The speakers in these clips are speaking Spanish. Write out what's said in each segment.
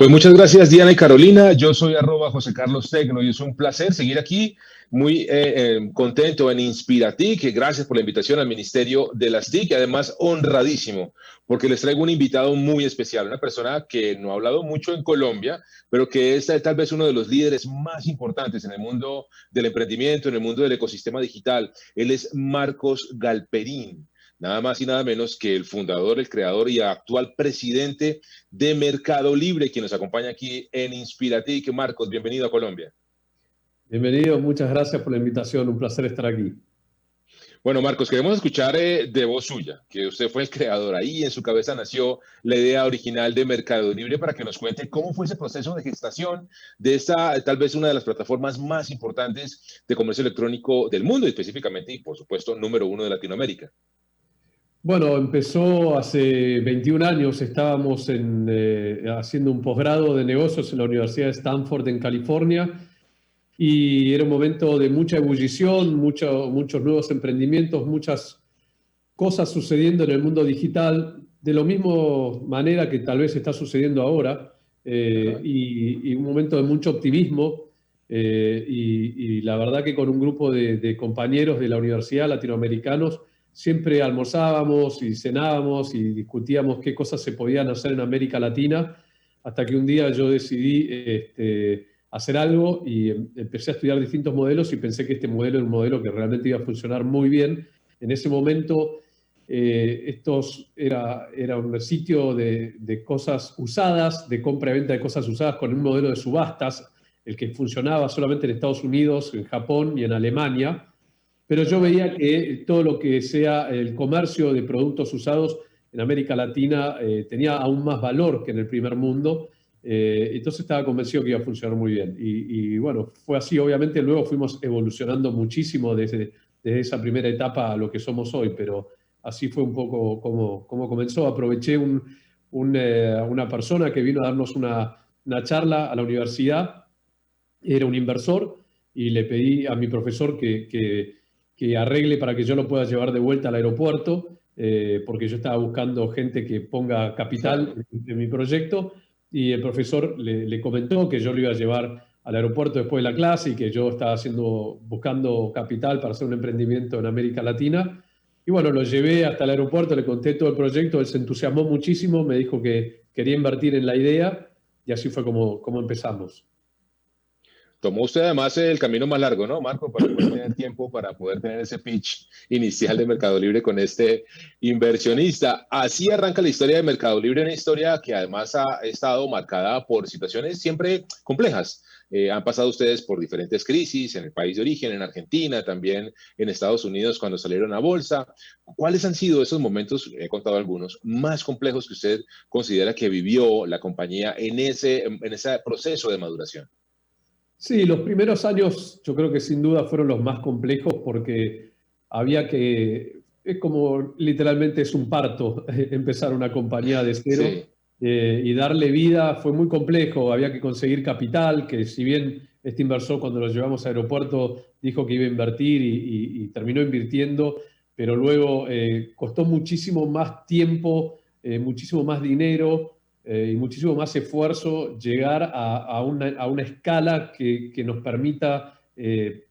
Pues muchas gracias, Diana y Carolina. Yo soy @José Carlos Tecno y es un placer seguir aquí. Muy contento en Inspiratic. Gracias por la invitación al Ministerio de las TIC y además honradísimo porque les traigo un invitado muy especial, una persona que no ha hablado mucho en Colombia, pero que es tal vez uno de los líderes más importantes en el mundo del emprendimiento, en el mundo del ecosistema digital. Él es Marcos Galperín. Nada más y nada menos que el fundador, el creador y actual presidente de Mercado Libre, quien nos acompaña aquí en Inspiratic. Marcos, bienvenido a Colombia. Bienvenido, muchas gracias por la invitación, un placer estar aquí. Bueno, Marcos, queremos escuchar de voz suya, que usted fue el creador. Ahí en su cabeza nació la idea original de Mercado Libre para que nos cuente cómo fue ese proceso de gestación de esta, tal vez una de las plataformas más importantes de comercio electrónico del mundo, específicamente y por supuesto número uno de Latinoamérica. Bueno, empezó hace 21 años, estábamos haciendo un posgrado de negocios en la Universidad de Stanford en California y era un momento de mucha ebullición, muchos nuevos emprendimientos, muchas cosas sucediendo en el mundo digital, de la misma manera que tal vez está sucediendo ahora, y un momento de mucho optimismo. Y la verdad que con un grupo de compañeros de la universidad latinoamericanos siempre almorzábamos y cenábamos y discutíamos qué cosas se podían hacer en América Latina, hasta que un día yo decidí hacer algo y empecé a estudiar distintos modelos y pensé que este modelo era un modelo que realmente iba a funcionar muy bien. En ese momento era un sitio de cosas usadas, de compra y venta de cosas usadas con un modelo de subastas, el que funcionaba solamente en Estados Unidos, en Japón y en Alemania. Pero yo veía que todo lo que sea el comercio de productos usados en América Latina tenía aún más valor que en el primer mundo. Entonces estaba convencido que iba a funcionar muy bien. Y bueno, fue así. Obviamente luego fuimos evolucionando muchísimo desde esa primera etapa a lo que somos hoy, pero así fue un poco como comenzó. Aproveché una persona que vino a darnos una charla a la universidad, era un inversor, y le pedí a mi profesor que arregle para que yo lo pueda llevar de vuelta al aeropuerto, porque yo estaba buscando gente que ponga capital en mi proyecto, y el profesor le comentó que yo lo iba a llevar al aeropuerto después de la clase y que yo estaba buscando capital para hacer un emprendimiento en América Latina. Y bueno, lo llevé hasta el aeropuerto, le conté todo el proyecto, él se entusiasmó muchísimo, me dijo que quería invertir en la idea y así fue como empezamos. Tomó usted además el camino más largo, ¿no, Marco? Para poder tener tiempo, para poder tener ese pitch inicial de Mercado Libre con este inversionista. Así arranca la historia de Mercado Libre, una historia que además ha estado marcada por situaciones siempre complejas. Han pasado ustedes por diferentes crisis en el país de origen, en Argentina, también en Estados Unidos cuando salieron a bolsa. ¿Cuáles han sido esos momentos, he contado algunos, más complejos que usted considera que vivió la compañía en ese proceso de maduración? Sí, los primeros años yo creo que sin duda fueron los más complejos porque es como literalmente es un parto empezar una compañía de cero, Sí. y darle vida fue muy complejo, había que conseguir capital, que si bien este inversor cuando lo llevamos al aeropuerto dijo que iba a invertir y terminó invirtiendo, pero luego costó muchísimo más tiempo, muchísimo más dinero y muchísimo más esfuerzo llegar a una escala que nos permita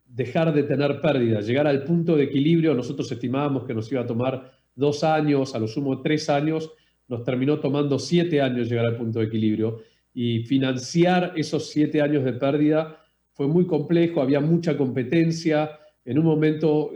dejar de tener pérdidas, llegar al punto de equilibrio. Nosotros estimábamos que nos iba a tomar 2 años, a lo sumo 3 años, nos terminó tomando 7 años llegar al punto de equilibrio, y financiar esos 7 años de pérdida fue muy complejo, había mucha competencia. En un momento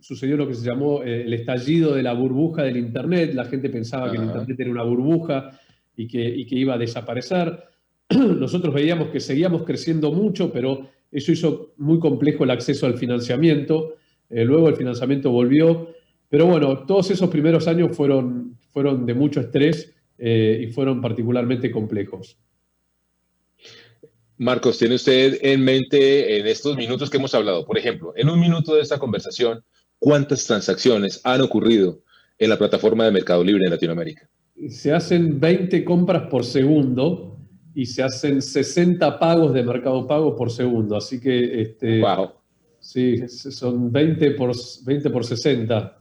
sucedió lo que se llamó el estallido de la burbuja del Internet. La gente pensaba que el Ajá. Internet era una burbuja y que iba a desaparecer. Nosotros veíamos que seguíamos creciendo mucho, pero eso hizo muy complejo el acceso al financiamiento. Luego el financiamiento volvió. Pero bueno, todos esos primeros años fueron de mucho estrés, y fueron particularmente complejos. Marcos, ¿tiene usted en mente en estos minutos que hemos hablado, por ejemplo, en un minuto de esta conversación, cuántas transacciones han ocurrido en la plataforma de Mercado Libre en Latinoamérica? Se hacen 20 compras por segundo y se hacen 60 pagos de Mercado Pago por segundo. Así que Wow. sí, son 20 por 60.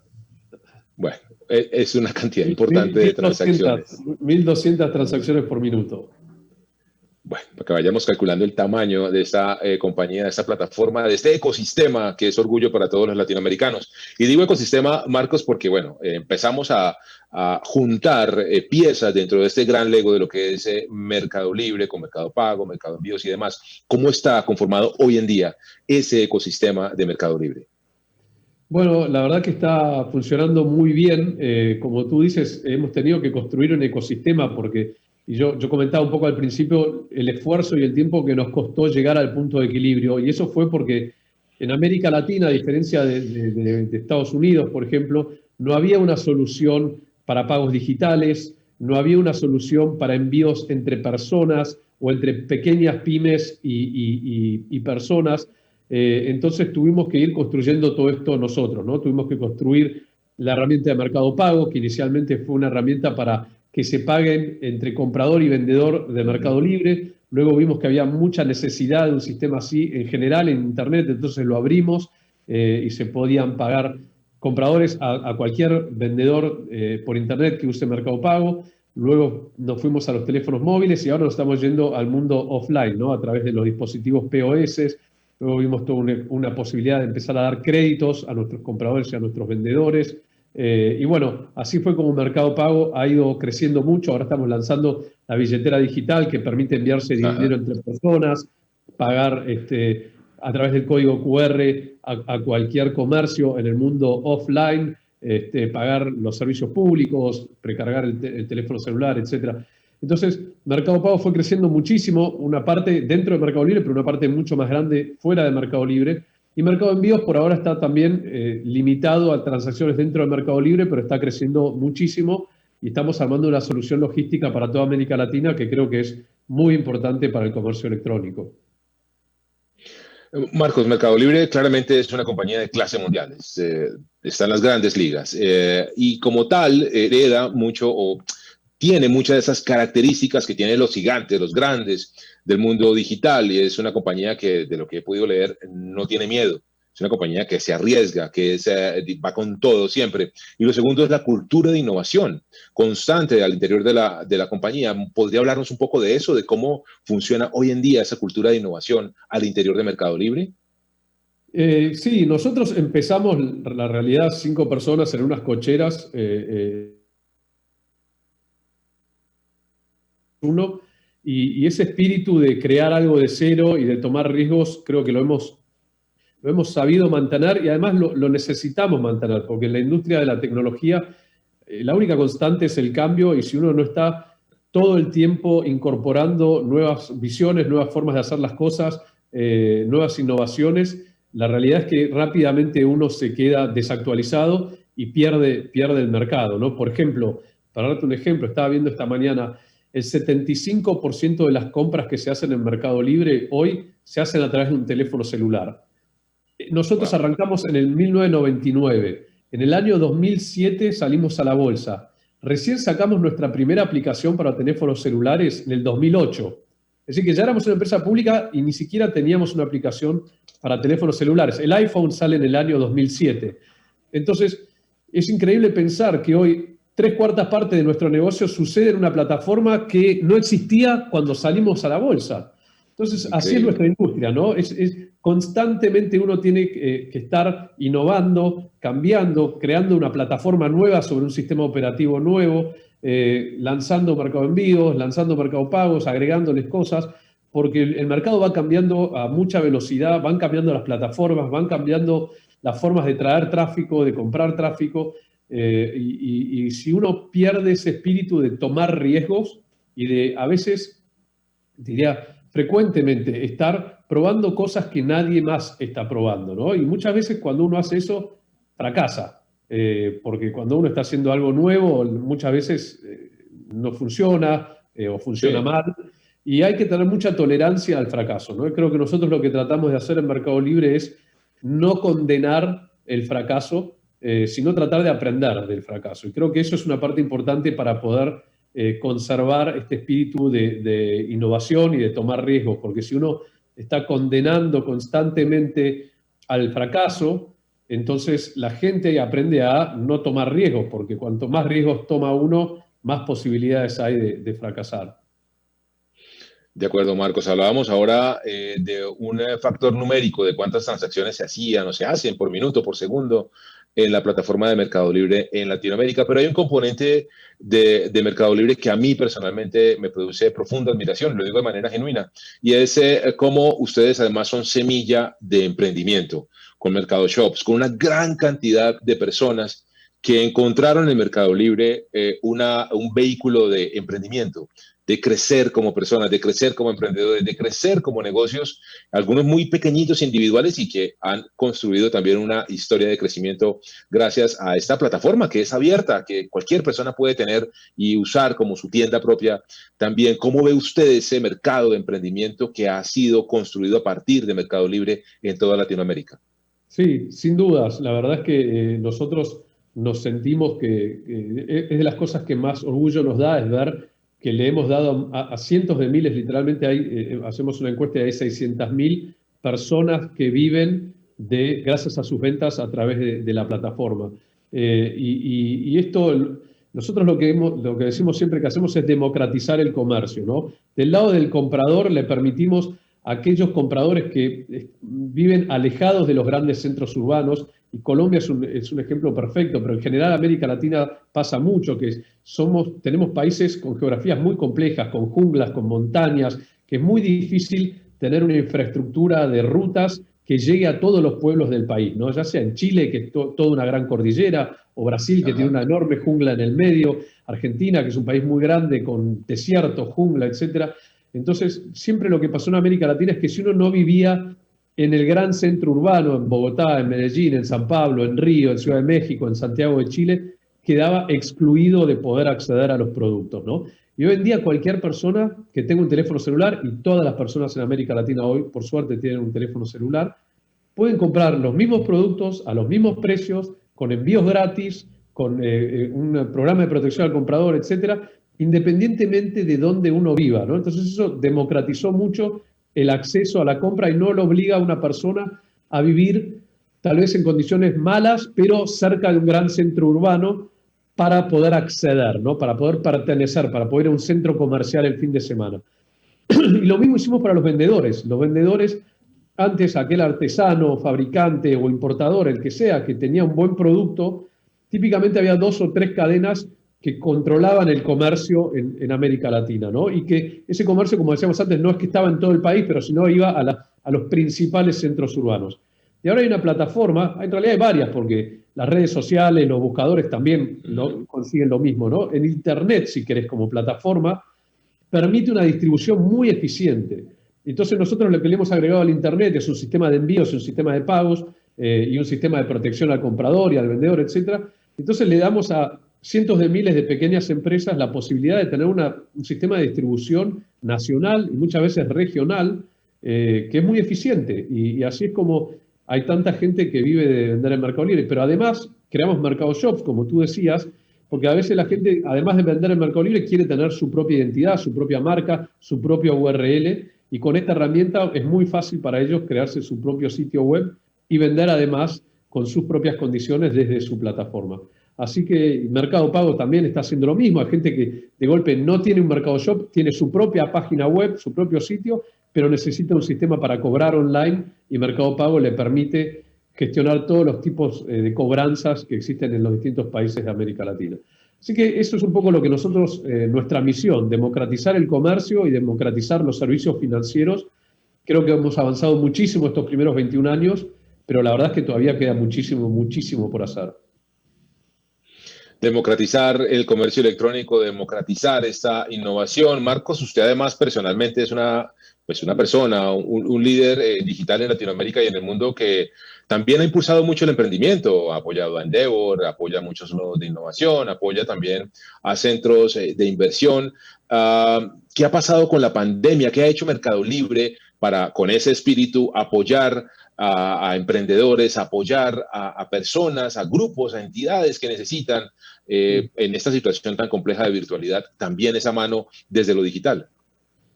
Bueno, Es una cantidad importante de transacciones. 1.200 transacciones por minuto. Bueno, para que vayamos calculando el tamaño de esta compañía, de esta plataforma, de este ecosistema que es orgullo para todos los latinoamericanos. Y digo ecosistema, Marcos, porque bueno, empezamos a juntar piezas dentro de este gran Lego de lo que es Mercado Libre, con Mercado Pago, Mercado Envíos y demás. ¿Cómo está conformado hoy en día ese ecosistema de Mercado Libre? Bueno, la verdad que está funcionando muy bien. Como tú dices, hemos tenido que construir un ecosistema porque, y yo comentaba un poco al principio, el esfuerzo y el tiempo que nos costó llegar al punto de equilibrio. Y eso fue porque en América Latina, a diferencia de Estados Unidos, por ejemplo, no había una solución para pagos digitales, no había una solución para envíos entre personas o entre pequeñas pymes y personas. Entonces tuvimos que ir construyendo todo esto nosotros, ¿no? Tuvimos que construir la herramienta de Mercado Pago, que inicialmente fue una herramienta para que se paguen entre comprador y vendedor de Mercado Libre. Luego vimos que había mucha necesidad de un sistema así en general en Internet, entonces lo abrimos y se podían pagar compradores a cualquier vendedor por Internet que use Mercado Pago. Luego nos fuimos a los teléfonos móviles y ahora nos estamos yendo al mundo offline, ¿no? A través de los dispositivos POS. Luego vimos toda una posibilidad de empezar a dar créditos a nuestros compradores y a nuestros vendedores. Y bueno, así fue como Mercado Pago ha ido creciendo mucho. Ahora estamos lanzando la billetera digital que permite enviarse dinero entre personas, pagar a través del código QR a cualquier comercio en el mundo offline, pagar los servicios públicos, precargar el teléfono celular, etcétera. Entonces, Mercado Pago fue creciendo muchísimo, una parte dentro de Mercado Libre, pero una parte mucho más grande fuera de Mercado Libre. Y Mercado Envíos por ahora está también limitado a transacciones dentro de Mercado Libre, pero está creciendo muchísimo y estamos armando una solución logística para toda América Latina que creo que es muy importante para el comercio electrónico. Marcos, Mercado Libre claramente es una compañía de clase mundial, está en las grandes ligas y como tal hereda mucho o tiene muchas de esas características que tienen los gigantes, los grandes del mundo digital y es una compañía que, de lo que he podido leer, no tiene miedo. Es una compañía que se arriesga, que va con todo siempre. Y lo segundo es la cultura de innovación constante al interior de la compañía. ¿Podría hablarnos un poco de eso, de cómo funciona hoy en día esa cultura de innovación al interior de Mercado Libre? Sí, nosotros empezamos, la realidad, 5 personas en unas cocheras, y ese espíritu de crear algo de cero y de tomar riesgos, creo que lo hemos sabido mantener y además lo necesitamos mantener, porque en la industria de la tecnología la única constante es el cambio y si uno no está todo el tiempo incorporando nuevas visiones, nuevas formas de hacer las cosas, nuevas innovaciones, la realidad es que rápidamente uno se queda desactualizado y pierde el mercado, ¿no? Por ejemplo, para darte un ejemplo, estaba viendo esta mañana, el 75% de las compras que se hacen en Mercado Libre hoy se hacen a través de un teléfono celular. Nosotros arrancamos en el 1999. En el año 2007 salimos a la bolsa. Recién sacamos nuestra primera aplicación para teléfonos celulares en el 2008. Es decir, que ya éramos una empresa pública y ni siquiera teníamos una aplicación para teléfonos celulares. El iPhone sale en el año 2007. Entonces, es increíble pensar que hoy 3/4 partes de nuestro negocio sucede en una plataforma que no existía cuando salimos a la bolsa. Entonces, increíble. Así es nuestra industria, ¿no? Constantemente uno tiene que estar innovando, cambiando, creando una plataforma nueva sobre un sistema operativo nuevo, lanzando Mercado Envíos, lanzando Mercado Pagos, agregándoles cosas, porque el mercado va cambiando a mucha velocidad, van cambiando las plataformas, van cambiando las formas de traer tráfico, de comprar tráfico, y si uno pierde ese espíritu de tomar riesgos y de, a veces, diría, frecuentemente estar probando cosas que nadie más está probando, ¿no? Y muchas veces cuando uno hace eso, fracasa, porque cuando uno está haciendo algo nuevo, muchas veces no funciona o funciona mal, y hay que tener mucha tolerancia al fracaso, ¿no? Y creo que nosotros lo que tratamos de hacer en Mercado Libre es no condenar el fracaso, sino tratar de aprender del fracaso. Y creo que eso es una parte importante para poder conservar este espíritu de innovación y de tomar riesgos, porque si uno está condenando constantemente al fracaso, entonces la gente aprende a no tomar riesgos, porque cuanto más riesgos toma uno, más posibilidades hay de fracasar. De acuerdo, Marcos. Hablábamos ahora de un factor numérico de cuántas transacciones se hacían o se hacen por minuto, por segundo en la plataforma de Mercado Libre en Latinoamérica, pero hay un componente de Mercado Libre que a mí personalmente me produce profunda admiración, lo digo de manera genuina, y es cómo ustedes además son semilla de emprendimiento con Mercado Shops, con una gran cantidad de personas que encontraron en Mercado Libre un vehículo de emprendimiento, de crecer como personas, de crecer como emprendedores, de crecer como negocios, algunos muy pequeñitos individuales y que han construido también una historia de crecimiento gracias a esta plataforma que es abierta, que cualquier persona puede tener y usar como su tienda propia. También, ¿cómo ve usted ese mercado de emprendimiento que ha sido construido a partir de Mercado Libre en toda Latinoamérica? Sí, sin dudas. La verdad es que nosotros nos sentimos que es de las cosas que más orgullo nos da, es ver que le hemos dado a cientos de miles, literalmente hacemos una encuesta y hay 600.000 personas que viven gracias a sus ventas a través de la plataforma. Y esto, nosotros lo que decimos siempre que hacemos es democratizar el comercio, ¿no? Del lado del comprador le permitimos a aquellos compradores que viven alejados de los grandes centros urbanos, y Colombia es un ejemplo perfecto, pero en general América Latina pasa mucho, que tenemos países con geografías muy complejas, con junglas, con montañas, que es muy difícil tener una infraestructura de rutas que llegue a todos los pueblos del país, ¿no? Ya sea en Chile, que es toda una gran cordillera, o Brasil, que tiene una enorme jungla en el medio, Argentina, que es un país muy grande, con desierto, jungla, etcétera. Entonces, siempre lo que pasó en América Latina es que si uno no vivía en el gran centro urbano, en Bogotá, en Medellín, en San Pablo, en Río, en Ciudad de México, en Santiago de Chile, quedaba excluido de poder acceder a los productos, ¿no? Y hoy en día cualquier persona que tenga un teléfono celular, y todas las personas en América Latina hoy, por suerte, tienen un teléfono celular, pueden comprar los mismos productos a los mismos precios, con envíos gratis, con un programa de protección al comprador, etcétera, independientemente de dónde uno viva, ¿no? Entonces eso democratizó mucho el acceso a la compra y no lo obliga a una persona a vivir tal vez en condiciones malas, pero cerca de un gran centro urbano para poder acceder, ¿no? Para poder pertenecer, para poder ir a un centro comercial el fin de semana. Y lo mismo hicimos para los vendedores. Los vendedores, antes aquel artesano, fabricante o importador, el que sea, que tenía un buen producto, típicamente había 2 o 3 cadenas que controlaban el comercio en América Latina, ¿no? Y que ese comercio, como decíamos antes, no es que estaba en todo el país, pero sino iba a los principales centros urbanos. Y ahora hay una plataforma, en realidad hay varias, porque las redes sociales, los buscadores también consiguen lo mismo, ¿no? En Internet, si querés, como plataforma, permite una distribución muy eficiente. Entonces nosotros lo que le hemos agregado al Internet es un sistema de envíos, un sistema de pagos y un sistema de protección al comprador y al vendedor, etc. Entonces le damos a cientos de miles de pequeñas empresas la posibilidad de tener un sistema de distribución nacional y muchas veces regional que es muy eficiente. Y así es como hay tanta gente que vive de vender en Mercado Libre. Pero además creamos Mercado Shops, como tú decías, porque a veces la gente, además de vender en Mercado Libre, quiere tener su propia identidad, su propia marca, su propio URL, y con esta herramienta es muy fácil para ellos crearse su propio sitio web y vender además con sus propias condiciones desde su plataforma. Así que Mercado Pago también está haciendo lo mismo. Hay gente que de golpe no tiene un Mercado Shop, tiene su propia página web, su propio sitio, pero necesita un sistema para cobrar online y Mercado Pago le permite gestionar todos los tipos de cobranzas que existen en los distintos países de América Latina. Así que eso es un poco lo que nosotros, nuestra misión, democratizar el comercio y democratizar los servicios financieros. Creo que hemos avanzado muchísimo estos primeros 21 años, pero la verdad es que todavía queda muchísimo, muchísimo por hacer. Democratizar el comercio electrónico, democratizar esta innovación. Marcos, usted además personalmente es una persona, un líder digital en Latinoamérica y en el mundo que también ha impulsado mucho el emprendimiento, ha apoyado a Endeavor, apoya a muchos nodos de innovación, apoya también a centros de inversión. ¿Qué ha pasado con la pandemia? ¿Qué ha hecho Mercado Libre para, con ese espíritu, apoyar a emprendedores, apoyar a personas, a grupos, a entidades que necesitan en esta situación tan compleja de virtualidad, también esa mano desde lo digital?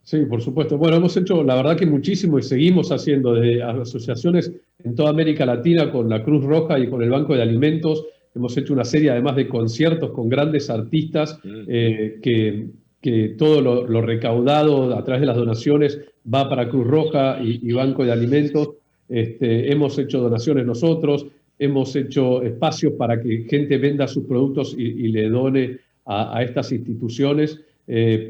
Sí, por supuesto. Bueno, hemos hecho, la verdad que muchísimo y seguimos haciendo desde asociaciones en toda América Latina con la Cruz Roja y con el Banco de Alimentos. Hemos hecho una serie además de conciertos con grandes artistas que todo lo recaudado a través de las donaciones va para Cruz Roja y Banco de Alimentos. Hemos hecho donaciones nosotros, hemos hecho espacios para que gente venda sus productos y le done a estas instituciones.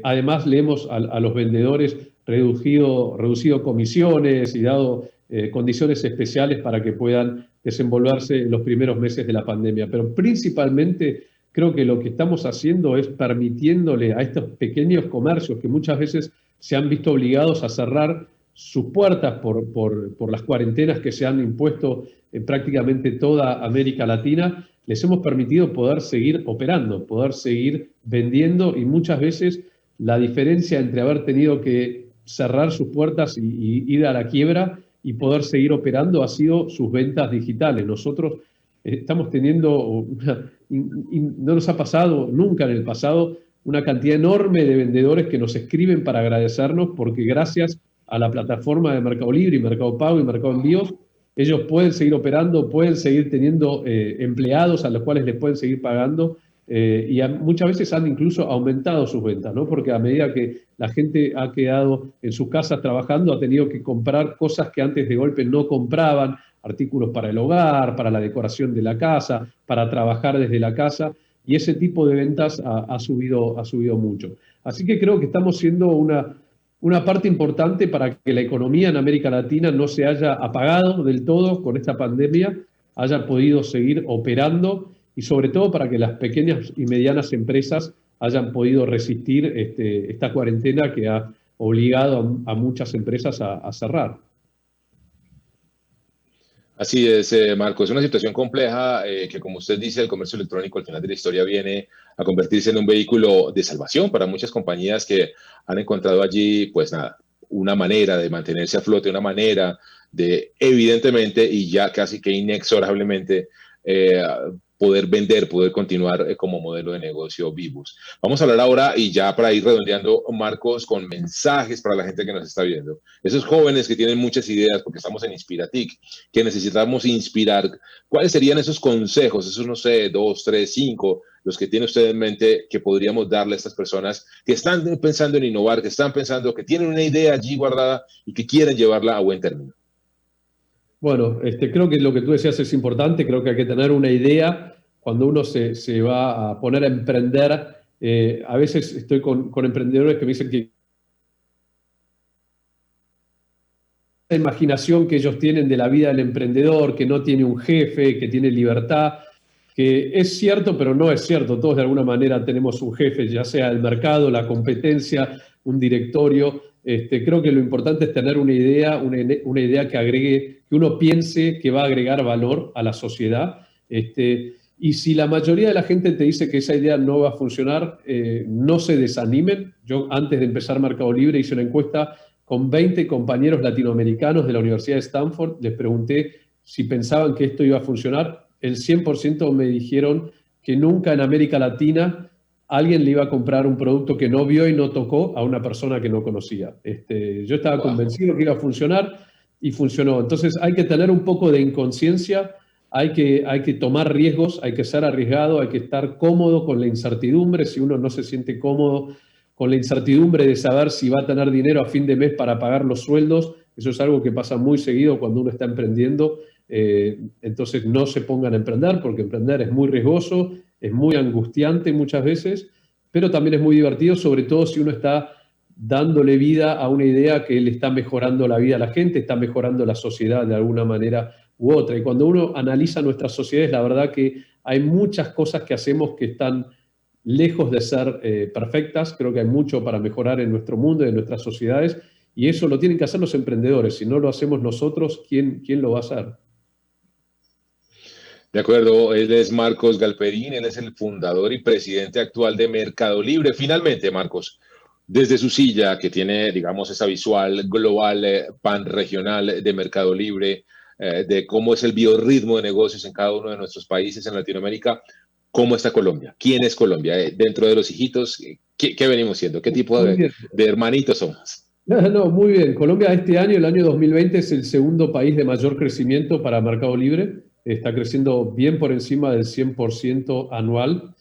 Además, le hemos a los vendedores reducido comisiones y dado condiciones especiales para que puedan desenvolverse en los primeros meses de la pandemia. Pero principalmente creo que lo que estamos haciendo es permitiéndole a estos pequeños comercios que muchas veces se han visto obligados a cerrar sus puertas por las cuarentenas que se han impuesto en prácticamente toda América Latina, les hemos permitido poder seguir operando, poder seguir vendiendo y muchas veces la diferencia entre haber tenido que cerrar sus puertas y ir a la quiebra y poder seguir operando ha sido sus ventas digitales. Nosotros estamos teniendo, no nos ha pasado nunca en el pasado, una cantidad enorme de vendedores que nos escriben para agradecernos porque gracias a la plataforma de Mercado Libre y Mercado Pago y Mercado Envíos, ellos pueden seguir operando, pueden seguir teniendo empleados a los cuales les pueden seguir pagando y muchas veces han incluso aumentado sus ventas, ¿no? Porque a medida que la gente ha quedado en sus casas trabajando, ha tenido que comprar cosas que antes de golpe no compraban, artículos para el hogar, para la decoración de la casa, para trabajar desde la casa, y ese tipo de ventas ha subido mucho. Así que creo que estamos siendo una parte importante para que la economía en América Latina no se haya apagado del todo con esta pandemia, haya podido seguir operando y sobre todo para que las pequeñas y medianas empresas hayan podido resistir esta cuarentena que ha obligado a muchas empresas a cerrar. Así es, Marco, es una situación compleja que, como usted dice, el comercio electrónico al final de la historia viene a convertirse en un vehículo de salvación para muchas compañías que han encontrado allí, pues nada, una manera de mantenerse a flote, una manera de, evidentemente, y ya casi que inexorablemente, poder vender, poder continuar como modelo de negocio vivos. Vamos a hablar ahora, y ya para ir redondeando, Marcos, con mensajes para la gente que nos está viendo. Esos jóvenes que tienen muchas ideas, porque estamos en Inspiratic, que necesitamos inspirar, ¿cuáles serían esos consejos, esos, no sé, 2, 3, 5, los que tiene usted en mente que podríamos darle a estas personas que están pensando en innovar, que están pensando, que tienen una idea allí guardada y que quieren llevarla a buen término? Bueno, creo que lo que tú decías es importante, creo que hay que tener una idea cuando uno se va a poner a emprender. A veces estoy con emprendedores que me dicen que la imaginación que ellos tienen de la vida del emprendedor, que no tiene un jefe, que tiene libertad, que es cierto, pero no es cierto. Todos de alguna manera tenemos un jefe, ya sea el mercado, la competencia, un directorio. Creo que lo importante es tener una idea que agregue, que uno piense que va a agregar valor a la sociedad. Y si la mayoría de la gente te dice que esa idea no va a funcionar, no se desanimen. Yo antes de empezar Mercado Libre hice una encuesta con 20 compañeros latinoamericanos de la Universidad de Stanford. Les pregunté si pensaban que esto iba a funcionar. El 100% me dijeron que nunca en América Latina alguien le iba a comprar un producto que no vio y no tocó a una persona que no conocía. Yo estaba convencido que iba a funcionar y funcionó. Entonces hay que tener un poco de inconsciencia, hay que tomar riesgos, hay que ser arriesgado, hay que estar cómodo con la incertidumbre. Si uno no se siente cómodo con la incertidumbre de saber si va a tener dinero a fin de mes para pagar los sueldos, eso es algo que pasa muy seguido cuando uno está emprendiendo. Entonces no se pongan a emprender porque emprender es muy riesgoso, es muy angustiante muchas veces, pero también es muy divertido, sobre todo si uno está dándole vida a una idea que le está mejorando la vida a la gente, está mejorando la sociedad de alguna manera u otra. Y cuando uno analiza nuestras sociedades, la verdad que hay muchas cosas que hacemos que están lejos de ser perfectas. Creo que hay mucho para mejorar en nuestro mundo y en nuestras sociedades, y eso lo tienen que hacer los emprendedores. Si no lo hacemos nosotros, ¿quién lo va a hacer? De acuerdo, él es Marcos Galperín, él es el fundador y presidente actual de Mercado Libre. Finalmente, Marcos, desde su silla, que tiene, digamos, esa visual global, panregional de Mercado Libre, de cómo es el biorritmo de negocios en cada uno de nuestros países en Latinoamérica, ¿cómo está Colombia? ¿Quién es Colombia? Dentro de los hijitos, ¿qué venimos siendo? ¿Qué tipo de hermanitos somos? No, muy bien. Colombia este año, el año 2020, es el segundo país de mayor crecimiento para Mercado Libre. Está creciendo bien por encima del 100% anual.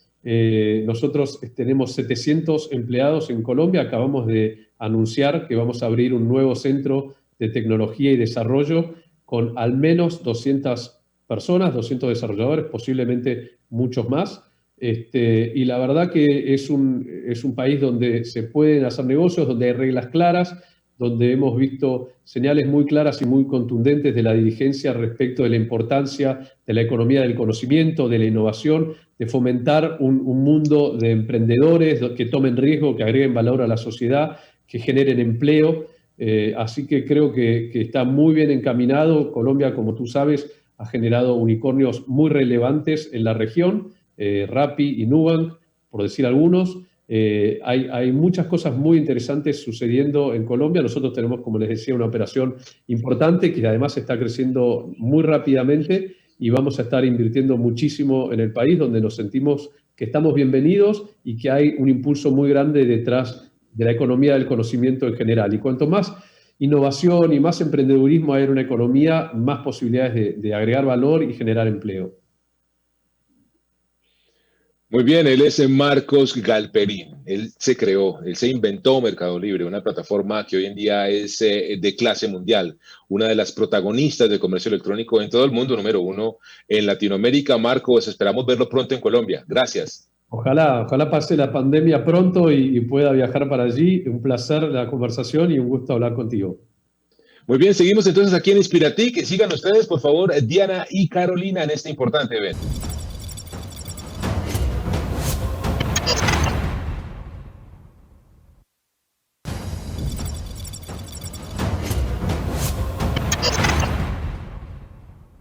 Nosotros tenemos 700 empleados en Colombia. Acabamos de anunciar que vamos a abrir un nuevo centro de tecnología y desarrollo con al menos 200 personas, 200 desarrolladores, posiblemente muchos más. Y la verdad que es un país donde se pueden hacer negocios, donde hay reglas claras, donde hemos visto señales muy claras y muy contundentes de la dirigencia respecto de la importancia de la economía del conocimiento, de la innovación, de fomentar un mundo de emprendedores que tomen riesgo, que agreguen valor a la sociedad, que generen empleo. Así que creo que está muy bien encaminado. Colombia, como tú sabes, ha generado unicornios muy relevantes en la región. Rappi y Nubank, por decir algunos. Hay muchas cosas muy interesantes sucediendo en Colombia. Nosotros tenemos, como les decía, una operación importante que además está creciendo muy rápidamente y vamos a estar invirtiendo muchísimo en el país, donde nos sentimos que estamos bienvenidos y que hay un impulso muy grande detrás de la economía del conocimiento en general. Y cuanto más innovación y más emprendedurismo hay en una economía, más posibilidades de agregar valor y generar empleo. Muy bien, él es Marcos Galperín. Él se inventó Mercado Libre, una plataforma que hoy en día es de clase mundial, una de las protagonistas del comercio electrónico en todo el mundo, número uno en Latinoamérica. Marcos, esperamos verlo pronto en Colombia. Gracias. Ojalá pase la pandemia pronto y pueda viajar para allí. Un placer la conversación y un gusto hablar contigo. Muy bien, seguimos entonces aquí en Inspiratic. Sigan ustedes, por favor, Diana y Carolina en este importante evento.